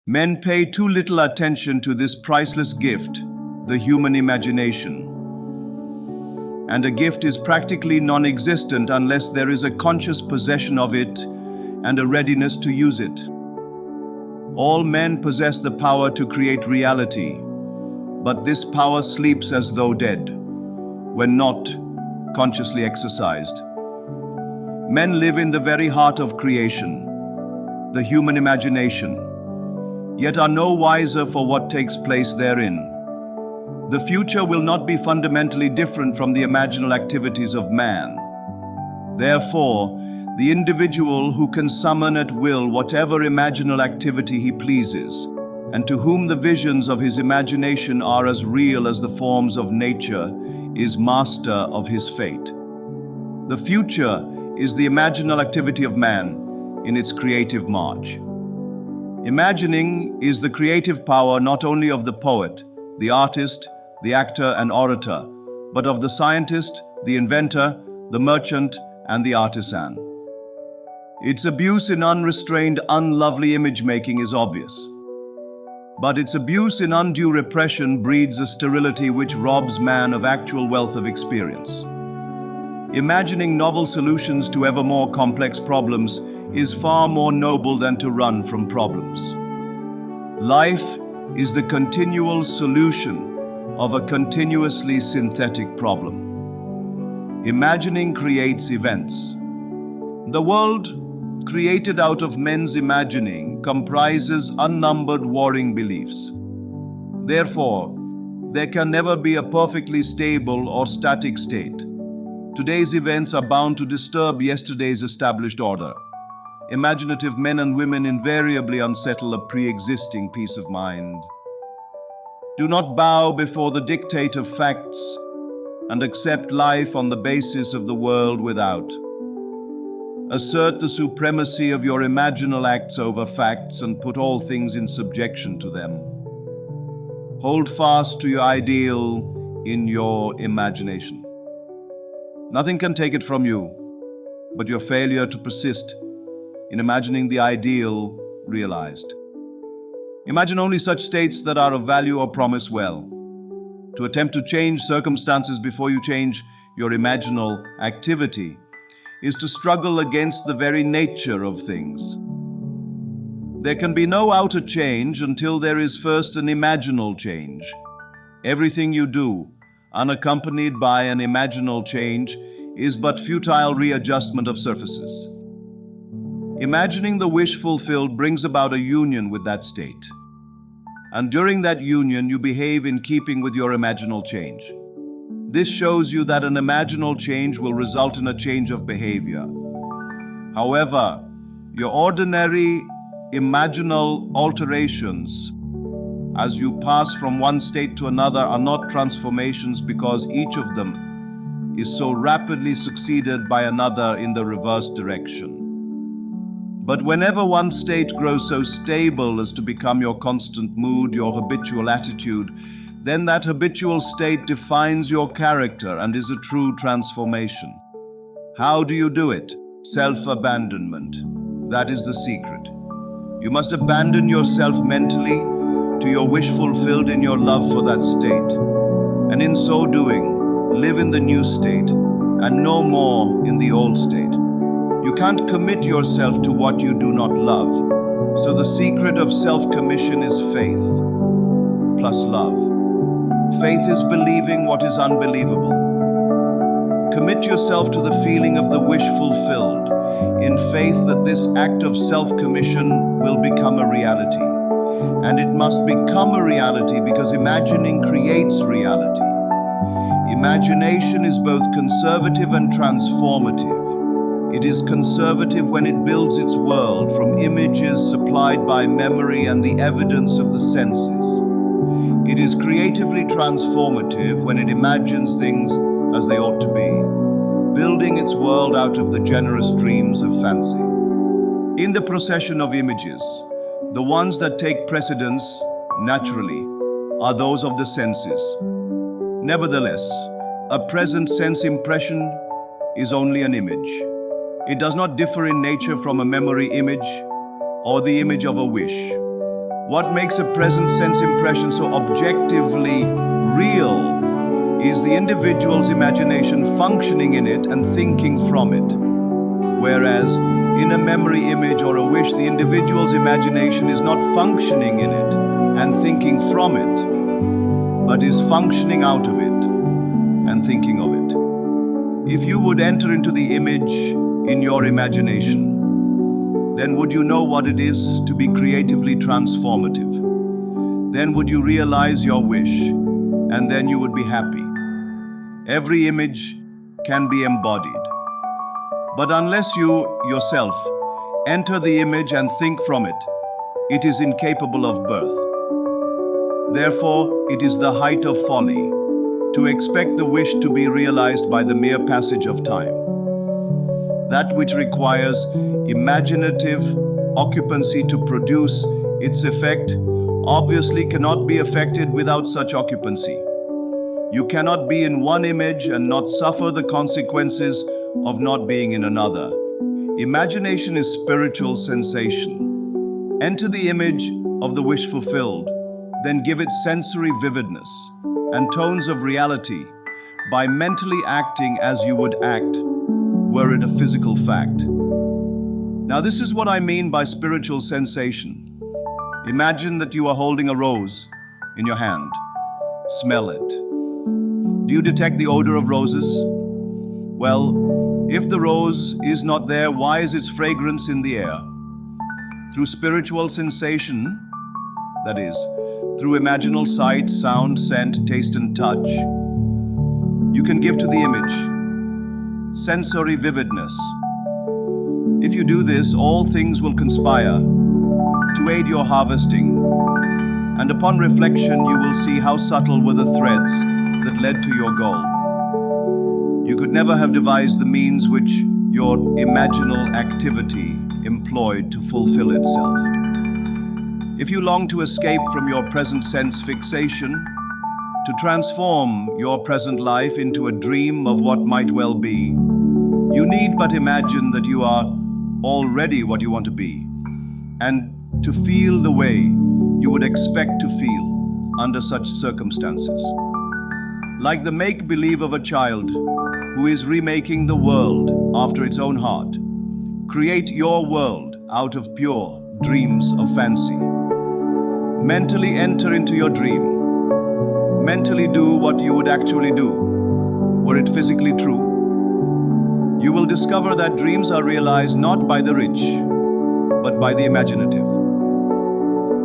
Men pay too little attention to this priceless gift, the human imagination. And a gift is practically non-existent unless there is a conscious possession of it and a readiness to use it. All men possess the power to create reality, but this power sleeps as though dead, when not consciously exercised. Men live in the very heart of creation, the human imagination, yet are no wiser for what takes place therein. The future will not be fundamentally different from the imaginal activities of man. Therefore, the individual who can summon at will whatever imaginal activity he pleases, and to whom the visions of his imagination are as real as the forms of nature, is master of his fate. The future is the imaginal activity of man in its creative march. Imagining is the creative power not only of the poet, the artist, the actor and orator, but of the scientist, the inventor, the merchant, and the artisan. Its abuse in unrestrained, unlovely image-making is obvious. But its abuse in undue repression breeds a sterility which robs man of actual wealth of experience. Imagining novel solutions to ever more complex problems is far more noble than to run from problems. Life is the continual solution of a continuously synthetic problem. Imagining creates events. The world, created out of men's imagining, comprises unnumbered warring beliefs. Therefore, there can never be a perfectly stable or static state. Today's events are bound to disturb yesterday's established order. Imaginative men and women invariably unsettle a pre-existing peace of mind. Do not bow before the dictate of facts and accept life on the basis of the world without. Assert the supremacy of your imaginal acts over facts and put all things in subjection to them. Hold fast to your ideal in your imagination. Nothing can take it from you but your failure to persist in imagining the ideal realized. Imagine only such states that are of value or promise well. To attempt to change circumstances before you change your imaginal activity is to struggle against the very nature of things. There can be no outer change until there is first an imaginal change. Everything you do, unaccompanied by an imaginal change, is but futile readjustment of surfaces. Imagining the wish fulfilled brings about a union with that state. And during that union, you behave in keeping with your imaginal change. This shows you that an imaginal change will result in a change of behavior. However, your ordinary imaginal alterations as you pass from one state to another are not transformations because each of them is so rapidly succeeded by another in the reverse direction. But whenever one state grows so stable as to become your constant mood, your habitual attitude, then that habitual state defines your character and is a true transformation. How do you do it? Self-abandonment. That is the secret. You must abandon yourself mentally to your wish fulfilled in your love for that state. And in so doing, live in the new state and no more in the old state. You can't commit yourself to what you do not love. So the secret of self-commission is faith plus love. Faith is believing what is unbelievable. Commit yourself to the feeling of the wish fulfilled, in faith that this act of self-commission will become a reality. And it must become a reality because imagining creates reality. Imagination is both conservative and transformative. It is conservative when it builds its world from images supplied by memory and the evidence of the senses. It is creatively transformative when it imagines things as they ought to be, building its world out of the generous dreams of fancy. In the procession of images, the ones that take precedence, naturally, are those of the senses. Nevertheless, a present sense impression is only an image. It does not differ in nature from a memory image or the image of a wish. What makes a present sense impression so objectively real is the individual's imagination functioning in it and thinking from it. Whereas in a memory image or a wish, the individual's imagination is not functioning in it and thinking from it, but is functioning out of it and thinking of it. If you would enter into the image in your imagination, then would you know what it is to be creatively transformative? Then would you realize your wish, and then you would be happy. Every image can be embodied. But unless you yourself enter the image and think from it, it is incapable of birth. Therefore, it is the height of folly to expect the wish to be realized by the mere passage of time. That which requires imaginative occupancy to produce its effect obviously cannot be effected without such occupancy. You cannot be in one image and not suffer the consequences of not being in another. Imagination is spiritual sensation. Enter the image of the wish fulfilled, then give it sensory vividness and tones of reality by mentally acting as you would act were it a physical fact. Now, this is what I mean by spiritual sensation. Imagine that you are holding a rose in your hand. Smell it. Do you detect the odor of roses? Well, if the rose is not there, why is its fragrance in the air? Through spiritual sensation, that is, through imaginal sight, sound, scent, taste, and touch, you can give to the image sensory vividness. If you do this, all things will conspire to aid your harvesting, and upon reflection you will see how subtle were the threads that led to your goal. You could never have devised the means which your imaginal activity employed to fulfill itself. If you long to escape from your present sense fixation, to transform your present life into a dream of what might well be, you need but imagine that you are already what you want to be, and to feel the way you would expect to feel under such circumstances. Like the make-believe of a child who is remaking the world after its own heart, create your world out of pure dreams of fancy. Mentally enter into your dream. Mentally do what you would actually do, were it physically true. You will discover that dreams are realized not by the rich, but by the imaginative.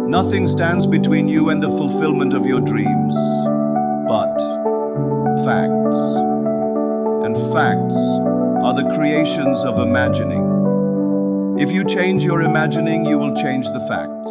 Nothing stands between you and the fulfillment of your dreams, but facts. And facts are the creations of imagining. If you change your imagining, you will change the facts.